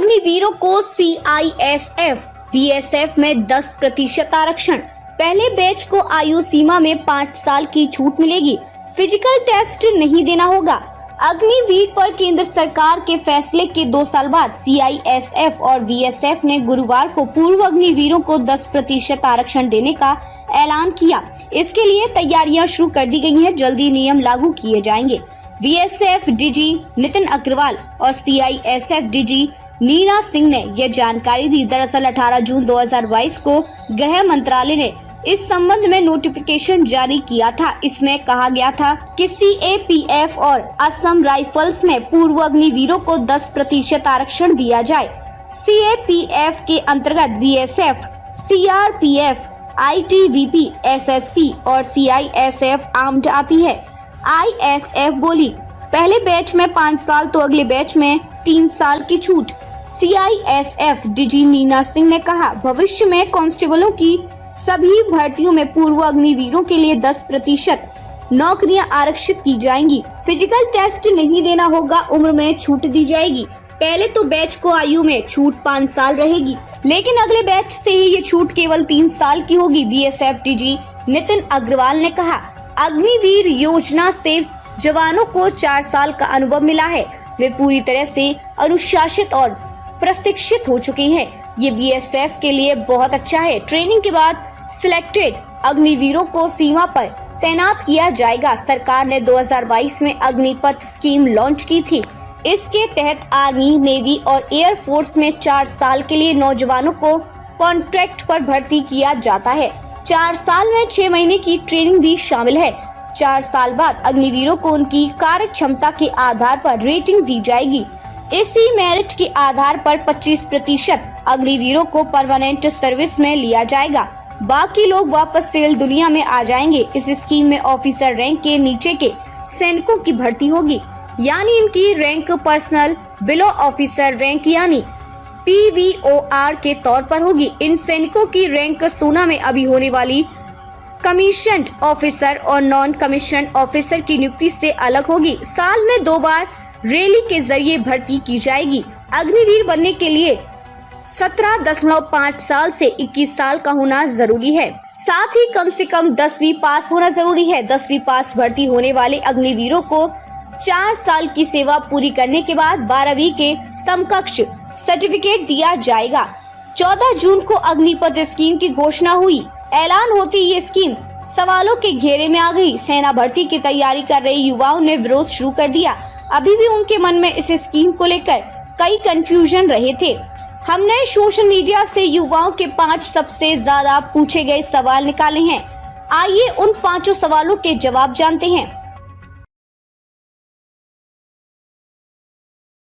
अग्निवीरों को CISF, BSF में 10% आरक्षण। पहले बैच को आयु सीमा में 5 साल की छूट मिलेगी। फिजिकल टेस्ट नहीं देना होगा। अग्निवीर पर केंद्र सरकार के फैसले के 2 साल बाद CISF और BSF ने गुरुवार को पूर्व अग्निवीरों को 10% आरक्षण देने का ऐलान किया। इसके लिए तैयारियां शुरू कर दी गई हैं। जल्दी नियम लागू किए जाएंगे। BSF DG नितिन अग्रवाल और CISF DG नीना सिंह ने यह जानकारी दी। दरअसल 18 जून 2022 को गृह मंत्रालय ने इस संबंध में नोटिफिकेशन जारी किया था। इसमें कहा गया था कि CAPF और असम राइफल्स में पूर्व अग्निवीरों को 10% आरक्षण दिया जाए। CAPF के अंतर्गत BSF, CRPF, ITBP, SSP और CISF आर्म्ड आती है। ISF बोली, पहले बैच में 5 साल तो अगले बैच में 3 साल की छूट। CISF DG नीना सिंह ने कहा, भविष्य में कांस्टेबलों की सभी भर्तियों में पूर्व अग्निवीरों के लिए 10% नौकरियां आरक्षित की जाएंगी। फिजिकल टेस्ट नहीं देना होगा। उम्र में छूट दी जाएगी। पहले तो बैच को आयु में छूट 5 साल रहेगी, लेकिन अगले बैच से ही ये छूट केवल 3 साल की होगी। BSF DG नितिन अग्रवाल ने कहा, अग्निवीर योजना से जवानों को 4 साल का अनुभव मिला है। वे पूरी तरह से अनुशासित और प्रशिक्षित हो चुके हैं। ये BSF के लिए बहुत अच्छा है। ट्रेनिंग के बाद सिलेक्टेड अग्निवीरों को सीमा पर तैनात किया जाएगा। सरकार ने 2022 में अग्निपथ स्कीम लॉन्च की थी। इसके तहत आर्मी, नेवी और एयर फोर्स में 4 साल के लिए नौजवानों को कॉन्ट्रैक्ट पर भर्ती किया जाता है। 4 साल में 6 महीने की ट्रेनिंग भी शामिल है। 4 साल बाद अग्निवीरों को उनकी कार्य क्षमता के आधार पर रेटिंग दी जाएगी। इसी मेरिट के आधार पर 25% अग्निवीरों को परमानेंट सर्विस में लिया जाएगा। बाकी लोग वापस सिविल दुनिया में आ जाएंगे। इस स्कीम में ऑफिसर रैंक के नीचे के सैनिकों की भर्ती होगी, यानी इनकी rank personal below officer rank यानी PVOR के तौर पर होगी। इन सैनिकों की रैंक सेना में अभी होने वाली कमीशन्ड ऑफिसर और नॉन कमीशन्ड ऑफिसर की नियुक्ति से अलग होगी। साल में 2 बार रैली के जरिए भर्ती की जाएगी। अग्निवीर बनने के लिए 17.5 साल से 21 साल का होना जरूरी है। साथ ही कम से कम 10वीं पास होना जरूरी है। 10वीं पास भर्ती होने वाले अग्निवीरों को 4 साल की सेवा पूरी करने के बाद 12वीं के समकक्ष सर्टिफिकेट दिया जाएगा। 14 जून को अग्निपथ स्कीम की घोषणा हुई। ऐलान होती ये स्कीम सवालों के घेरे में आ गई। सेना भर्ती की तैयारी कर रहे युवाओं ने विरोध शुरू कर दिया। अभी भी उनके मन में इस स्कीम को लेकर कई कंफ्यूजन रहे थे। हमने सोशल मीडिया से युवाओं के 5 सबसे ज्यादा पूछे गए सवाल निकाले हैं। आइए उन 5 सवालों के जवाब जानते हैं।